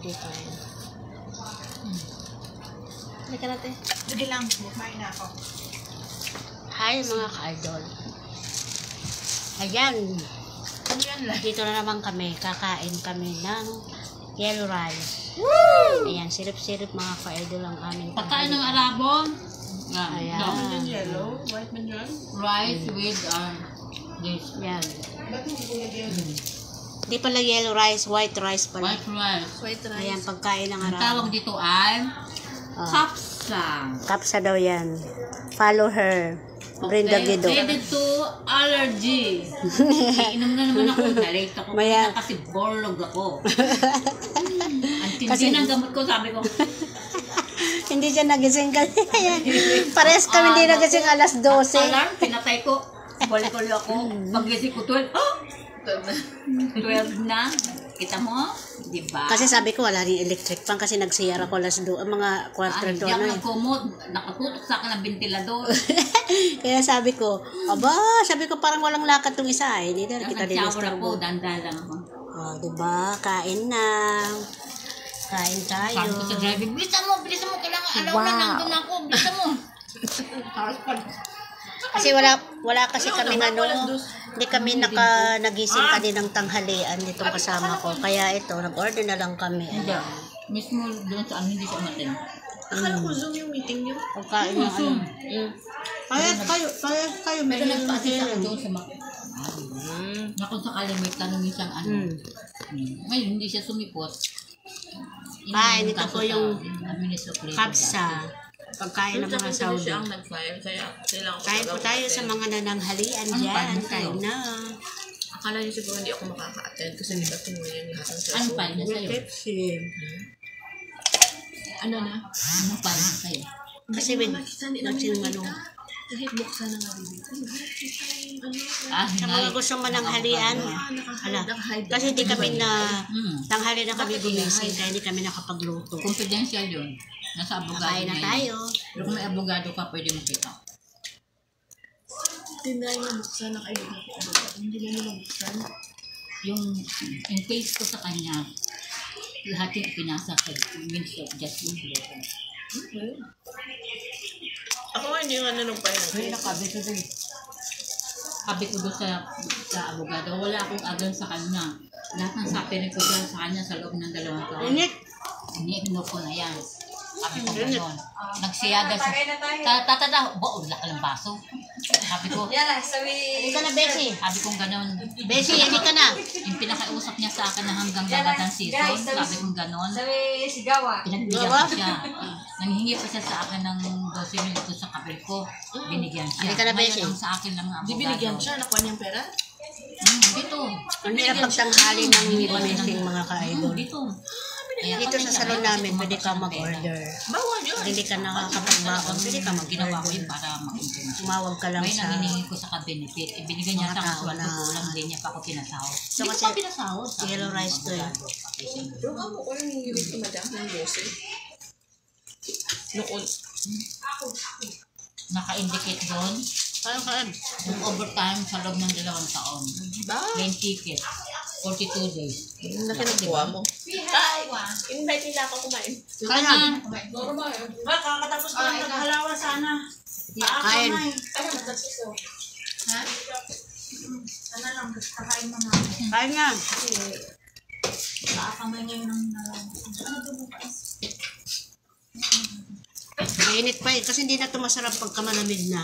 hindi kaya. Halika natin. Sige lang, kumain na ako. Hi mga ka-idol. Ayan. Ano yan lang? Dito na naman kami. Kakain kami ng yellow rice. Woo! Ayan, sirip-sirip mga ka-idol ang aming Pagkain ng Arabon. Ayan. Yan yellow, white man yan. Rice with this. Ayan. Ba't hindi ko yellow? Hindi pala yellow rice, white rice pala. White rice. White rice. Ayan, pagkain ng Ang Arabo. tawag dito ay kapsa. Kapsa daw yan. Follow her. Brenda Guido. Related to allergy. Iinom na naman ako. Nalate ako. Maya. Kasi borlog ako. Ang tindi ng gamot ko, sabi ko. Hindi siya nagising kasi. Ayan. Parehas kami hindi nagising alas 12. Alarm, pinatay ko. Balik-ulit ako. Pag-gising ko 12. Oh! 12 na. Kita mo? Diba? Kasi sabi ko wala rin electric fan kasi nagsiyara ko alas 2. Mga quarter Hindi doon ako na. nagkumot. Nakatutok sa akin ng ventilador. Kaya sabi ko, sabi ko parang walang lakad tong isa eh. Hindi na kita din Nag-shower ako. Dandan lang ako. Oh, diba? Kain na. Kain tayo. Sabi ko sa driver, bilisan mo. Kailangan alaw na nandun ako. Bilisan mo. Kasi wala kasi kami hindi kami nagising kaninang tanghalian nitong kasama ko. Kaya ito, nag-order na lang kami. Hindi. Mismo doon sa hindi siya umatin. Akala ko Zoom yung meeting niyo. Pagkain na ano. Kaya kayo, Pero meron nagpa-assist ako doon sa na kung sakali may tanongin siyang ano. Ngayon, hindi siya sumipot. Kain, ito po yung administrative. kapsa. Pagkain ng mga Saudi. Siya ang nag-file, kaya kailangan ko Kain po tayo sa mga nananghalian dyan. Kain na. Akala niyo siguro hindi ako makaka-attend kasi hindi ka tumuloy yung lahat ng Ano pa niya sa'yo? Ano na? Ano pa niya sa'yo? Kasi with ano. Kahit buksan na nga bibig. Sa mga gustong mananghalian. Hala. Kasi hindi kami tanghali na kami gumising. Kaya hindi kami nakapagluto. Confidential yun. Nasa abogado Kain na yun. tayo. Pero kung may abogado ka, pwede mo kita. Tinry na buksan na kayo. Hindi na nila buksan. Yung in case ko sa kanya, lahat yung pinasa ko, means of just yung blood. Okay. Ako nga hindi nga nanong pa Kaya nakabi ko doon. Sabi ko doon sa abogado, wala akong agon sa kanya. Lahat ng sapirin ko dyan sa kanya sa loob ng 2 taon. Init. Ini-ignore ko na yan. Sabi ko gano'n. Nagsiyada siya. Tatada, wala ka ng baso. Sabi ko, Hindi ka na, Beshi. sabi kong gano'n. Beshi, hindi ka na. Yung pinakausap niya sa akin na hanggang dagat ng season, sabi kong gano'n. Pinagbigyan ko siya. Nanghingi pa siya sa akin ng 12 minutos sa kapil ko. Binigyan siya. Hindi ka na, Beshi. Ngayon, ang sa akin lang ang Di abogado. binigyan siya, nakuha niyang pera? Dito. Ang hirap pagtanghali ng gumising mga ka-idol. Dito. Kaya Dito sa salon namin, pwede ka mag-order. Bawal yun. Hindi ka nakakapagbaon, pwede ka Ginawa ko mag-order. yun para mag-implement. Tumawag ka lang Ngayon, sa... ang hinihingi ko sa ka-benefit, ibinigay niya Mga sa tao kaswal na- ko, lang din niya pa ako pinasahod. So, Hindi ko kasi pa pinasahod. Sabi yellow ng rice to eh. abogado, pati siya. Pero kamo ko yung hiwit ko madam ng 12. Noon. Naka-indicate doon, Kain, kain. yung overtime sa loob ng 2 taon. Ba? Plain ticket, 42 days. Yung laki ng buwa mo. Ay! Invite nila ako kumain. Kain na. Kakatapos ko lang naghalawa sana. Kain. Ano matapos ko? Ha? Sana lang, kakain mo na. Kain na. Kaakamay ngayon ng ano doon bukas? Mainit pa eh. Kasi hindi na ito masarap pagka malamig na.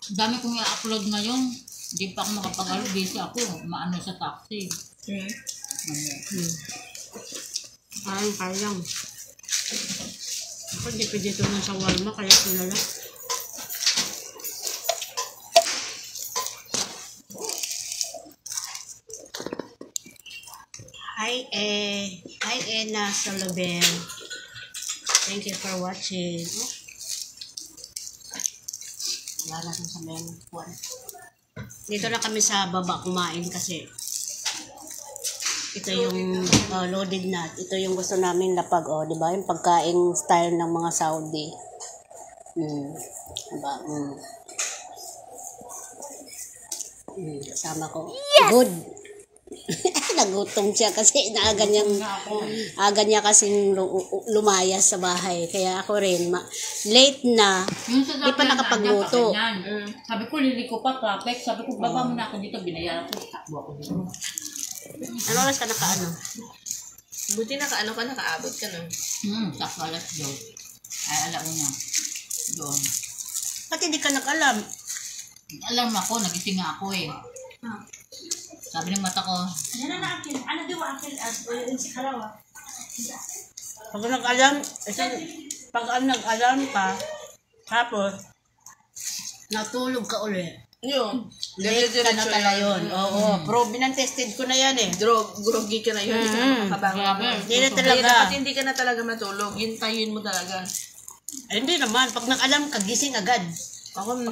Ang dami kong i-upload ngayon. Hindi pa ako makapag-alo. Busy ako. Maano sa taxi. Kain lang. Ako hindi pwede ito ng shawarma kaya tulala. Hi Ena Solobel. Thank you for watching. Wala na sa sabihan. Dito na kami sa baba kumain kasi ito yung loaded na. Ito yung gusto namin lapag, oh, 'di ba? Yung pagkain style ng mga Saudi. Diba? Kasama ko. Yes! Good. Nagutom siya kasi aga niya kasing lumayas sa bahay. Kaya ako rin, late na, di pa nakapagluto. Sabi ko, liliko pa, traffic. Sabi ko, baba mo na ako dito. Binayaran ko, takbo ako dito. Ano oras ka nakaano? Buti nakaabot ka nun. Sakto alas 2. Ay, alam mo niya. Doon. Ba't hindi ka nag-alam? Alam ako, nagising nga ako eh. Sabi ng mata ko, Pag nag-alam, nag-alam ka, tapos, natulog ka ulit. Yun. Late ka na tala yun. Oo, proven and tested ko na yan eh. Groggy ka na yun. Hindi ka na makakabangon. Hindi na talaga. Dapat hindi ka na talaga matulog. Yun tayin mo talaga. Ay, hindi naman. Pag nag-alam ka, gising agad.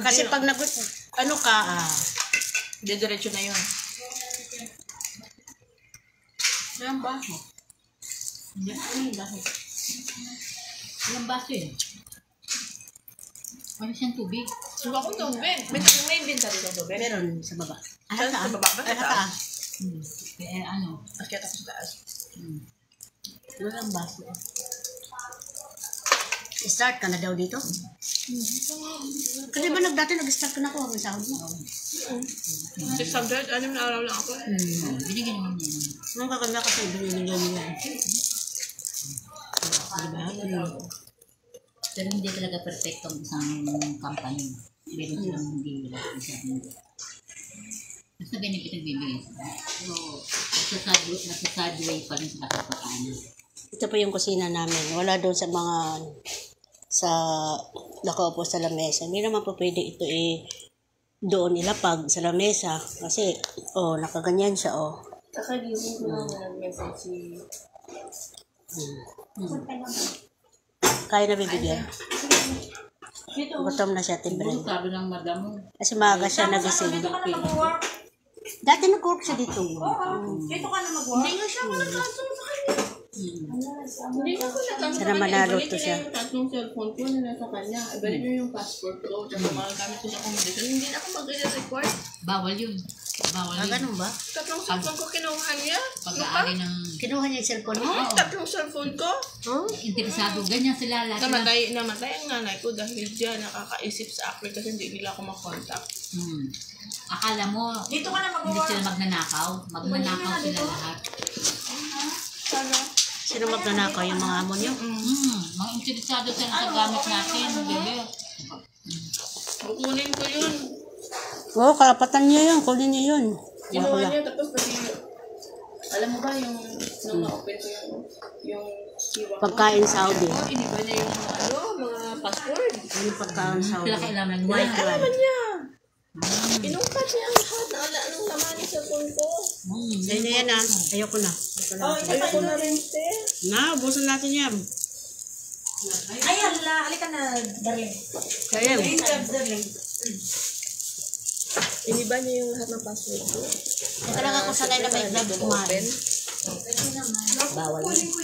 Kasi pag diretso na yun. ilang baso? Ilang baso yun? Wala siyang tubig. Suba akong tubig. May inventory ng tubig. meron sa baba. Sa baba ba? Sa taas? Eh, ano? Akyat ako sa taas. Walang baso. Start ka na daw dito? Kasi ba dati nag-start ka na ako ang sahod mo? 600? Anim na araw lang ako. Binigyan naman niya. Nung kakanda kasi binigyan nila. Diba? Pero hindi talaga perfecto ang isang company. Meron silang hindi hindi. Basta ganyan kita bibigyan. So, nasa sad way pa rin sa kakapakanan. Ito po yung kusina namin. Wala doon sa mga nakaupo sa lamesa. Hindi naman po pwede ito doon ilapag sa lamesa. Kasi, nakaganyan siya, Kakagising ko lang nag-message si... Kaya na bibigyan. Gutom na siya, timbre. Sabi ng madam mo. Kasi maaga siya nagising. Dati nag-work siya dito. Dito ka na mag-work? Hindi nga siya ako nag-cancel sa kanya. Hindi nga ako nag-cancel. Sana manalo to siya. Ibalik niya yung tatlong cellphone ko na nasa kanya. Ibalik niya yung passport ko. Tsaka magagamit ko sa accommodation. Hindi na ako mag-report. Bawal yun. Bawal yun. Ganun ba? Tatlong cellphone ko kinuha niya. Pag-aari ng... Kinuha niya yung cellphone mo? Tatlong cellphone ko. Interesado. Ganyan sila lahat. Namatay ang nanay ko dahil dyan nakakaisip sa akin kasi hindi nila ako makontak. Akala mo, Dito ka na hindi sila magnanakaw. Magnanakaw sila lahat. Sana. Sino magnanakaw? Yung mga amo niyo? Mga interesado sila sa gamit natin. Bebe. Kukunin ko yun. Oo, karapatan niya yun. Kunin niya yun. Kinuha niya tapos pati, alam mo ba yung nung na-open ko yung siwa ko? Pagkain Saudi. Iniba niya yung mga password. Yung pagkain Saudi. Sila kailangan niya. White one. Alaman niya. Inungkat niya ang lahat na anong laman sa phone ko. Ayun na yan Ayoko na. Ayoko na rin, sir. Ubusan natin yan. Ay, halika na, darling. Kaya Darling. Iniba niya yung lahat ng password ko. talaga ako sanay na may vlog kumain. Bawal yun. Kunin ko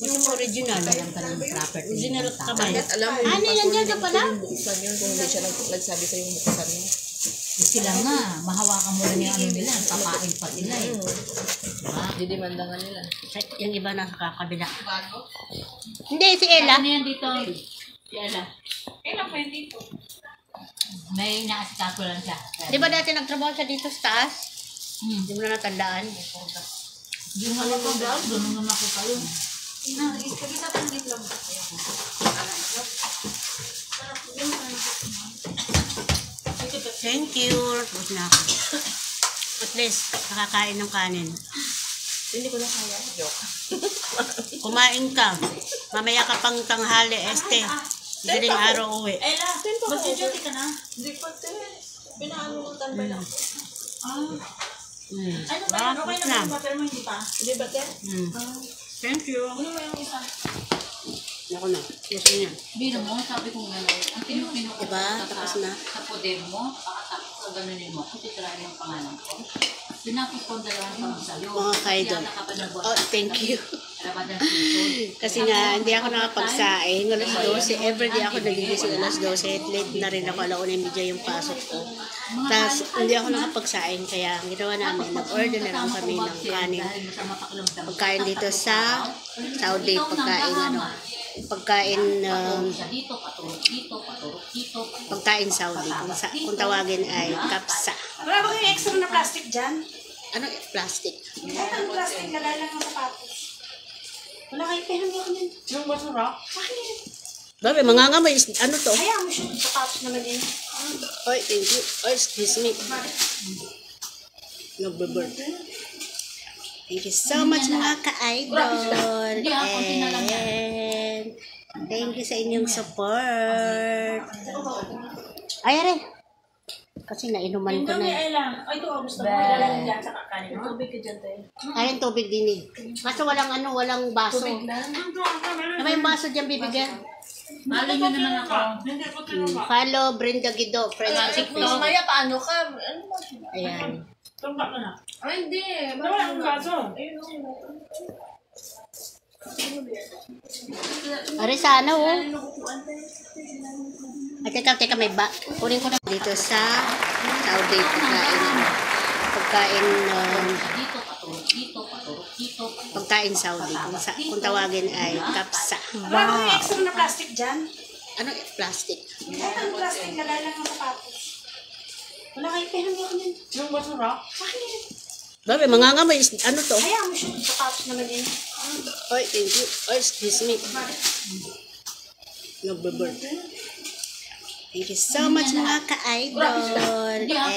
yung original. Alam ka ng proper. Original kamay. alam mo Ano yan dyan ka pala? buksan yun kung hindi siya nagsabi sa yung buksan mo. Sila nga, mahawakan mo rin yung ano nila. Papain pa sila eh. Didimandangan nila. Yung iba nasa kakabila. Hindi, si Ella. Ano yan dito? Si Ella. Kailan pa yun dito? May naasikaso lang siya. Di ba dati nagtrabaho siya dito sa taas? Hindi mo na natandaan. Hindi mo alam kung dahil, doon naman ako kayo. Kagita pa ng lang. Thank you. Tapos na ako. At least, nakakain ng kanin. Hindi ko na kaya. Joke. Kumain ka. Mamaya ka pang tanghali, Daling araw uwi. Ella, mag-duty ka na? Hindi pa, te. Pinaano mo tambay lang. Ano ba? Okay na ba? Pero hindi pa. Hindi ba, te? Thank you. Ano ba yung isa? Ako na. Gusto niya. Bino mo, sabi ko gano'n. Ang pinupino ko Diba? Tapos na. sa poder mo, pakatapos ko gano'nin mo, kasi tirahin yung pangalan ko. Pinapos ko ang dalawang pang sa'yo. Mga kaidol. Kaya nakapanagwa. Oh, thank you. Kasi nga, hindi ako nakapagsaing. Alas 12, everyday ako nagigising alas 12. Late na rin ako, 1:30 yung pasok ko. Tapos, hindi ako nakapagsaing. Kaya, ang ginawa namin, nag-order na lang kami ng kanin. Pagkain dito sa Saudi, pagkain Saudi. Kung tawagin ay kapsa. Wala ba kayong extra na plastic dyan? Ano plastic? Kahit ang plastic, lagay lang ng sapatos. Wala kayong pera mo yan. Yung basura? Akin yan. Babe, mangangamay. Ano to? Hayaan mo siya. Sapatos naman yan. Oy, thank you. Oy, excuse me. Nagbe-burn. Thank you so much mga ka-idol. And thank you sa inyong support. Ay, are. Kasi nainuman ko na. Ay lang. Ay, ito, gusto mo. Ilalagay dyan sa kakanin. Tubig ka dyan, tayo. Ay, yung tubig din eh. Kaso walang walang baso. Tubig lang. Ano yung baso dyan bibigyan? Malo nyo naman ako. Follow Brenda Guido. Friends sa Facebook. Mamaya, paano ka? Ano ba? Ayan. Tumpak na na. Ay, hindi. Wala akong baso. Are sana oh. Ay, teka, may kunin ko na dito sa Saudi pagkain Saudi. Kung tawagin ay kapsa. Wala ba kayong extra na plastic dyan? Ano plastic? Kahit ang plastic, lagay lang ng sapatos. Wala kayong pera mo yan. Yung basura? Akin yan. Babe, mangangamay. Ano to? Hayaan mo siya. Sapatos naman yan. Oy, thank you. Oy, excuse me. Nagbe-burn. Thank you so much mga ka-idol.